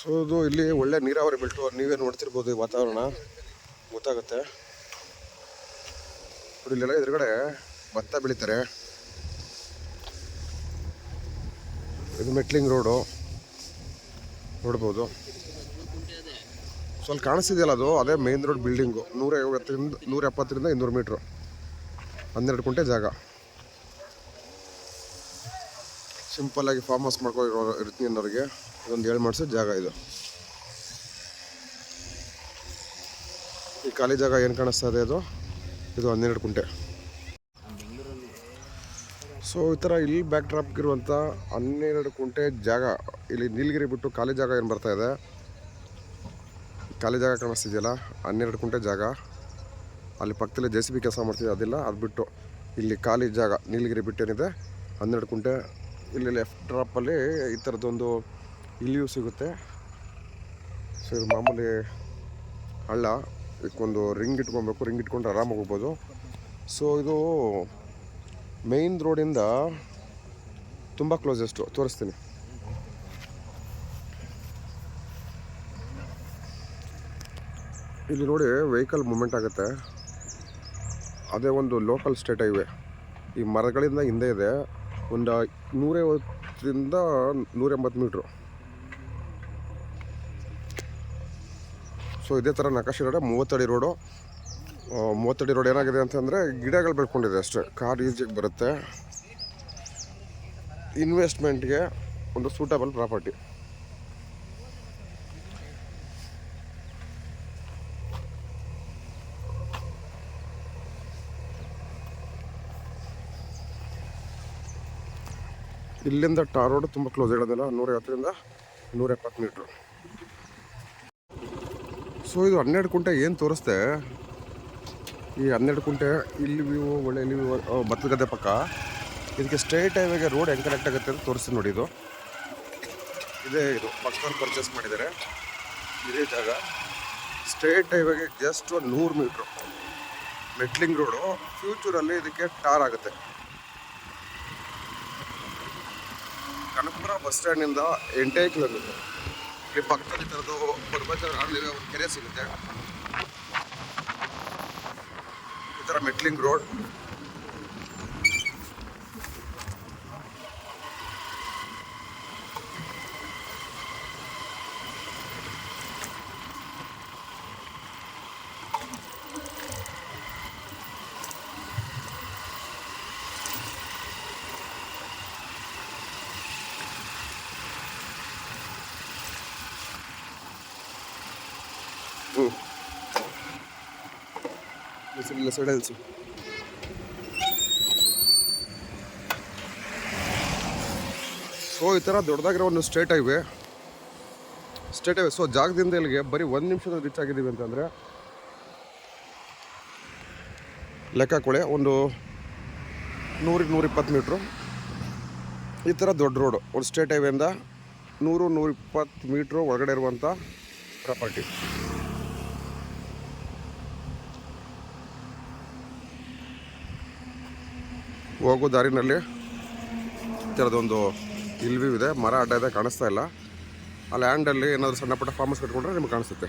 So ಇದು ಇಲ್ಲಿ ಒಳ್ಳೆ ನೀರಾವರಿ ಬೆಲ್ಟು. ನೀವೇ ನೋಡ್ತಿರ್ಬೋದು ಈ ವಾತಾವರಣ ಗೊತ್ತಾಗುತ್ತೆ. ಇಲ್ಲೆಲ್ಲ ಎದುರುಗಡೆ ಭತ್ತ ಬೆಳೀತಾರೆ. ಇದು ಮೆಟ್ಲಿಂಗ್ ರೋಡು ನೋಡ್ಬೋದು. ಸ್ವಲ್ಪ ಕಾಣಿಸ್ತಿದೆಯಲ್ಲ ಅದು ಅದೇ ಮೇನ್ ರೋಡ್ ಬಿಲ್ಡಿಂಗು. 170ರಿಂದ 200 ಮೀಟ್ರು, 12 ಕುಂಟೆ ಜಾಗ. ಸಿಂಪಲ್ಲಾಗಿ ಫಾರ್ಮ್ ಹೌಸ್ ಮಾಡ್ಕೊಂಡಿರೋ ಇರ್ತೀನಿ ಅನ್ನೋರಿಗೆ ಇದೊಂದು 7 ಮಾಡಿಸೋ ಜಾಗ ಇದು. ಈ ಖಾಲಿ ಜಾಗ ಏನು ಕಾಣಿಸ್ತಾ ಇದೆ ಇದು 12 ಕುಂಟೆ. ಸೊ ಈ ಥರ ಇಲ್ಲಿ ಬ್ಯಾಕ್ ಡ್ರಾಪ್ಗಿರುವಂಥ 12 ಕುಂಟೆ ಜಾಗ. ಇಲ್ಲಿ ನೀಲಗಿರಿ ಬಿಟ್ಟು ಖಾಲಿ ಜಾಗ ಏನು ಬರ್ತಾ ಇದೆ, ಖಾಲಿ ಜಾಗ ಕಾಣಿಸ್ತಿದೆಯಲ್ಲ 12 ಕುಂಟೆ ಜಾಗ. ಅಲ್ಲಿ ಪಕ್ಕದಲ್ಲಿ JCB ಕೆಲಸ ಮಾಡ್ತಿದ್ದೆ ಅದಿಲ್ಲ, ಅದು ಬಿಟ್ಟು ಇಲ್ಲಿ ಖಾಲಿ ಜಾಗ ನೀಲಗಿರಿ ಬಿಟ್ಟೇನಿದೆ 12 ಕುಂಟೆ. ಇಲ್ಲಿ ಲೆಫ್ಟ್ ಡ್ರಾಪಲ್ಲಿ ಈ ಥರದ್ದೊಂದು ಇಲ್ಲಿಯೂ ಸಿಗುತ್ತೆ. ಸೊ ಇದು ಮಾಮೂಲಿ ಹಳ್ಳ. ಇದಕ್ಕೊಂದು ರಿಂಗ್ ಇಟ್ಕೊಬೇಕು, ರಿಂಗ್ ಇಟ್ಕೊಂಡು ಆರಾಮಾಗಿ ಹೋಗ್ಬೋದು. ಸೊ ಇದು ಮೇಯ್ನ್ ರೋಡಿಂದ ತುಂಬ ಕ್ಲೋಸೆಸ್ಟು, ತೋರಿಸ್ತೀನಿ. ಇಲ್ಲಿ ನೋಡಿ ವೆಹಿಕಲ್ ಮೂಮೆಂಟ್ ಆಗುತ್ತೆ. ಅದೇ ಒಂದು ಲೋಕಲ್ ಸ್ಟೇಟ್ ಹೈವೇ. ಈ ಮರಗಳಿಂದ ಹಿಂದೆ ಇದೆ ಒಂದು 150ರಿಂದ 180 ಮೀಟ್ರು. ಸೊ ಇದೇ ಥರ ನಕಾಶೆ ರೋಡ 30 ಅಡಿ ರೋಡು. 30 ಅಡಿ ರೋಡ್ ಏನಾಗಿದೆ ಅಂತಂದರೆ ಗಿಡಗಳು ಬೆಳ್ಕೊಂಡಿದೆ ಅಷ್ಟೇ. ಕಾರ್ ಈಸಿಯಾಗಿ ಬರುತ್ತೆ. ಇನ್ವೆಸ್ಟ್ಮೆಂಟ್ಗೆ ಒಂದು ಸೂಟಬಲ್ ಪ್ರಾಪರ್ಟಿ. ಇಲ್ಲಿಂದ ಟಾರ್ ರೋಡ್ ತುಂಬ ಕ್ಲೋಸ್ ಇರೋದಿಲ್ಲ, 150ರಿಂದ 170 ಮೀಟ್ರು. ಸೊ ಇದು 12 ಕುಂಟೆ ಏನು ತೋರಿಸ್ದೆ. ಈ 12 ಕುಂಟೆ ಇಲ್ಲಿ ವ್ಯೂ, ಒಳ್ಳೆ ಇಲ್ಲಿ ವ್ಯೂ, ಭತ್ತದ ಗದ್ದೆ ಪಕ್ಕ. ಇದಕ್ಕೆ ಸ್ಟ್ರೈಟ್ ಹೈವೇಗೆ ರೋಡ್ ಹೆಂಗೆ ಕನೆಕ್ಟ್ ಆಗುತ್ತೆ ಅಂತ ತೋರಿಸ್ತೀನಿ ನೋಡಿ. ಇದು ಇದು ಪಕ್ಕದಲ್ಲಿ ಪರ್ಚೇಸ್ ಮಾಡಿದ್ದಾರೆ. ಇದೇ ಜಾಗ ಸ್ಟ್ರೈಟ್ ಹೈವೇಗೆ ಜಸ್ಟ್ 100 ಮೀಟ್ರು ಮೆಟ್ಲಿಂಗ್ ರೋಡು. ಫ್ಯೂಚರಲ್ಲಿ ಇದಕ್ಕೆ ಟಾರ್ ಆಗುತ್ತೆ. ಕನಕಪುರ ಬಸ್ ಸ್ಟ್ಯಾಂಡಿಂದ 8 ಕಿಲೋಮೀಟರ್. ಇಲ್ಲಿ ಪಕ್ಕದಲ್ಲಿ ಥರದ್ದು ಒಂದು ಕೆರೆ ಸಿಗುತ್ತೆ. ಈ ಥರ ಮೆಟ್ಲಿಂಗ್ ರೋಡ್. ಇಲ್ಲ ಸೈಡ್ ಅಲ್ಸು. ಸೊ ಈ ಥರ ದೊಡ್ಡದಾಗಿರೋ ಒಂದು ಸ್ಟೇಟ್ ಹೈವೇ. ಸೊ ಜಾಗದಿಂದ ಇಲ್ಲಿಗೆ ಬರೀ 1 ನಿಮಿಷದಲ್ಲಿ ರೀಚ್ ಆಗಿದ್ದೀವಿ ಅಂತಂದರೆ ಲೆಕ್ಕ ಕೊಳೆ. ಒಂದು 100-120 ಮೀಟ್ರು. ಈ ಥರ ದೊಡ್ಡ ರೋಡು ಒಂದು ಸ್ಟೇಟ್ ಹೈವೇಯಿಂದ 100-120 ಮೀಟ್ರು ಒಳಗಡೆ ಇರುವಂಥ ಪ್ರಾಪರ್ಟಿ. ಹೋಗೋ ದಾರಿನಲ್ಲಿ ಈ ಥರದೊಂದು ಇಲ್ವಿ ಇದೆ, ಮರ ಅಡ್ಡ ಇದೆ, ಕಾಣಿಸ್ತಾ ಇಲ್ಲ. ಆ ಲ್ಯಾಂಡಲ್ಲಿ ಏನಾದರೂ ಸಣ್ಣ ಪುಟ್ಟ ಫಾರ್ಮಸ್ ಕಟ್ಕೊಂಡ್ರೆ ನಿಮ್ಗೆ ಕಾಣಿಸುತ್ತೆ.